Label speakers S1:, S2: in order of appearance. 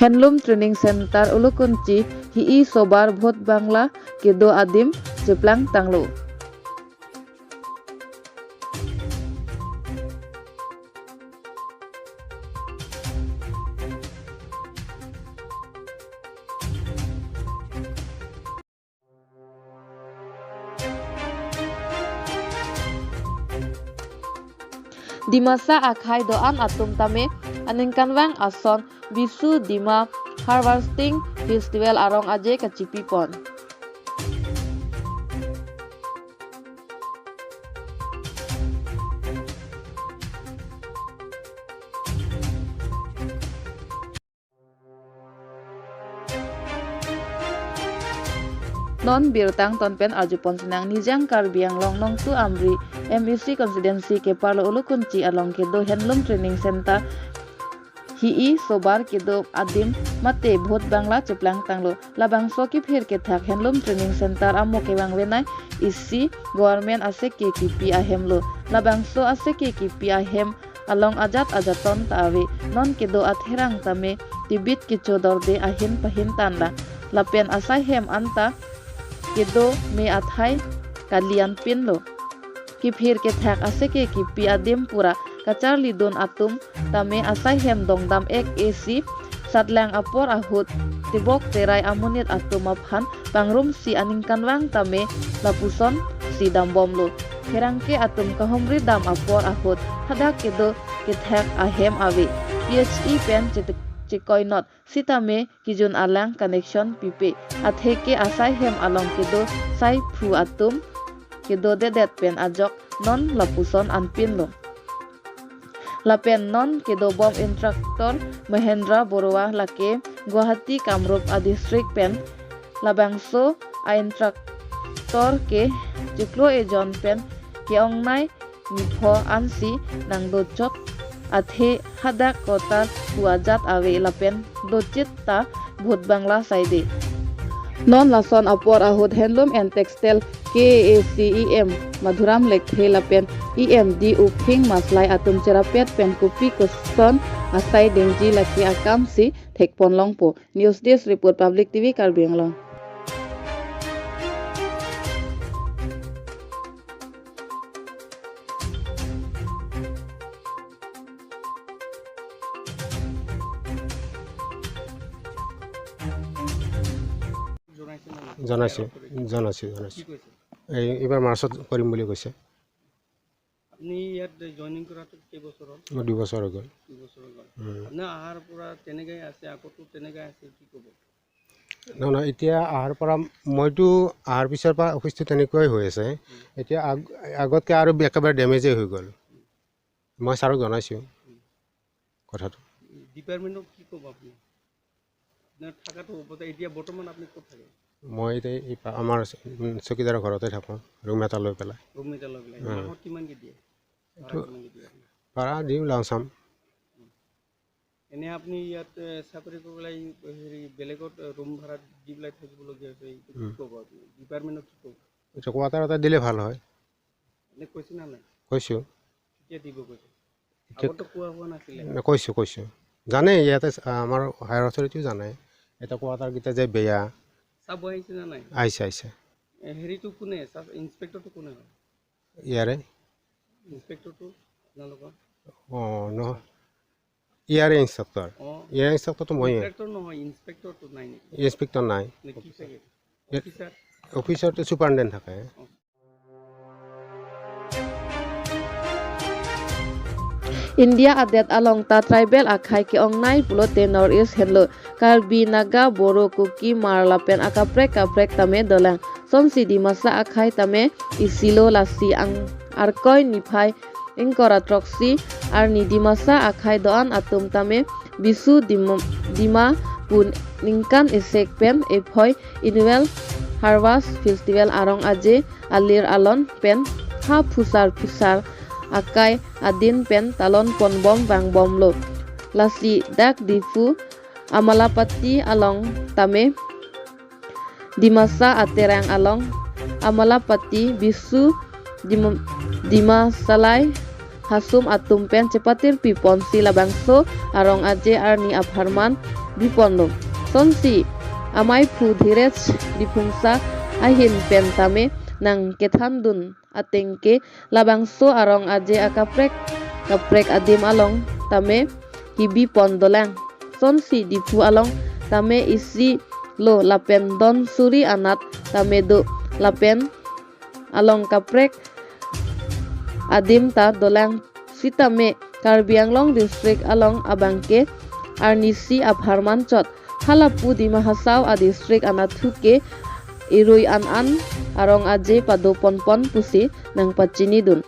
S1: Handloom training centre Ulukunchi हिई सोबार भोट बांग्ला केदो आदिम जेप्लांग तांगलो Dimasa akhai doan atum tame anengkanwang ason bisu dima harvesting festival arong aje kacipipon. Non birtang tonpen arjupon senang nijang karbiang long nong tu amri MUC Constituency ke parlo ulukunci along kedo handloom training center hi'i sobar kedo adim mate bhot bangla cheplang tanglo labang soki phir ke thak handloom training center amo ke bang wenai isi government ase ke kipi ahemlo labang so ase ke kipi ahem along ajat ajaton tawe non kedo atherang tame tibit kichodor de ahin pahin tanla lapen asai hem anta kedo me athai kalian pinlo kipir ke thak ase ke kipi adim pura kachar lidon atum tame asai hem dongdam ek AC satlang apor ahut tibok terai amunit atum aphan pangrum si aningkanwang tame lapuson si dambomlo herangke atum kahomri dam apor ahut hadak kedo ke thak ahem ave PHE pen Cikoinot sitame kijun alang connection pipe atheke asai hem along kedo sai phu atum kedo dedet pen ajok non lapuson anpin lo lapen non kedo bom instructor Mahendra Borwa lake Guwahati Kamrup a district pen labangso a instructor ke jiklo e jon pen ke ongnai nipho ansi nang dochot athe hadak kotar huajat awe lapen docit ta bhut bangla saide non lason apor ahut handloom and textile KACEM Madhuram lekhe lapen EMD uphing maslai atum cerapet pen kopi koson asai dengji laki akam si thekpon longpo news desk report public TV Karbi Anglong
S2: জানাইছে এইবাৰ মাৰ্চত কৰিম বুলি কৈছে
S3: আপনি ইয়াত joining কৰাটো কেইবছৰ হ'ল
S2: 2 বছৰ হৈ গ'ল
S3: 2 বছৰ হ'ল না আহাৰ পৰা তেনেকৈ আছে আকতো তেনেকৈ আছে কি ক'ব
S2: না এতিয়া আহাৰ পৰা মইতো আহাৰ পিছৰ পৰা অফিচটো তেনেকুৱাই হৈ আছে এতিয়া আগতকৈ আৰু একেবাৰে ডেমেজেই হৈ গ'ল মই ছাৰক জনাইছোঁ কথাটো
S3: ডিপাৰ্টমেণ্টক কি ক'ব আপুনি থাকাটো এতিয়া বৰ্তমান আপুনি ক'ত থাকে
S2: মই এতিয়া আমাৰ চকীদাৰৰ ঘৰতে থাকোঁ ৰুম এটা লৈ পেলাই
S3: মাহত কিমানকৈ দিয়ে
S2: ভাড়া দিওঁ লাঞ্চাম
S3: এনে আপুনি ইয়াত চাকৰি কৰি পেলাই হেৰি বেলেগত ৰুম ভাড়া দি পেলাই থাকিবলগীয়া হৈছে কি ক'ব আপুনি ডিপাৰ্টমেণ্টক কি ক'ব
S2: এতিয়া কোৱাৰ্টাৰ এটা দিলে ভাল হয়
S3: এনে কৈছে না নাই
S2: কৈছোঁ
S3: কেতিয়া দিব কৈছে আগতো কোৱা হোৱা নাছিলে
S2: কৈছোঁ জানে ইয়াতে আমাৰ হায়াৰ অথৰিটিও জানে এটা কোৱাৰ্টাৰকেইটা যে বেয়া
S3: চাব আহিছে না নাই
S2: আহিছে
S3: হেৰিটো কোনে ইনস্পেক্টৰটো কোনে হয়
S2: ইয়াৰে
S3: ইনস্পেক্টৰটো আপোনালোকৰ
S2: নহয় ইয়াৰে ইনস্ট্ৰাক্টৰটো মই
S3: নহয় ইনস্পেক্টৰটো নাই নেকি
S2: ইনস্পেক্টৰ নাই
S3: কি থাকে
S2: অফিচাৰটো ছুপাৰিনটেণ্ডেণ্ট থাকে
S1: India adet along ta tribal akhai ke ongnai pulote north east hello Karbi Naga Boro Kuki Marlapen akaprek tame dolang som sidi masa akhai tame isilo lasi ang arkoi niphai ingkora troksi ar ni dimasa akhai doan atum tame bisu dima pun ningkan isek pen ephoi annual harvest festival arong aje alir alon pen ha phusar akai adin pen talon pon bom bang bom lo lasi dak difu amalapati along tame dimasa aterang along amalapati bisu dimasalai hasum atum pen cepatir pipon si labangso arong aje arni apharman bipondo sonsi amai phu dhirech dipungsa ahin pen tame nang kethandun atengke labangso arong aje kaprek adim along tame hibi pondolang sonsi dipu along tame isi lo lapen don suri anat tame do lapen along kaprek adim ta dolang sitame Karbi Anglong district along abangke arnisi apharman chot halapu di mahasaw a district anathuke irui an arong aje pado ponpon pusi nang pachini dun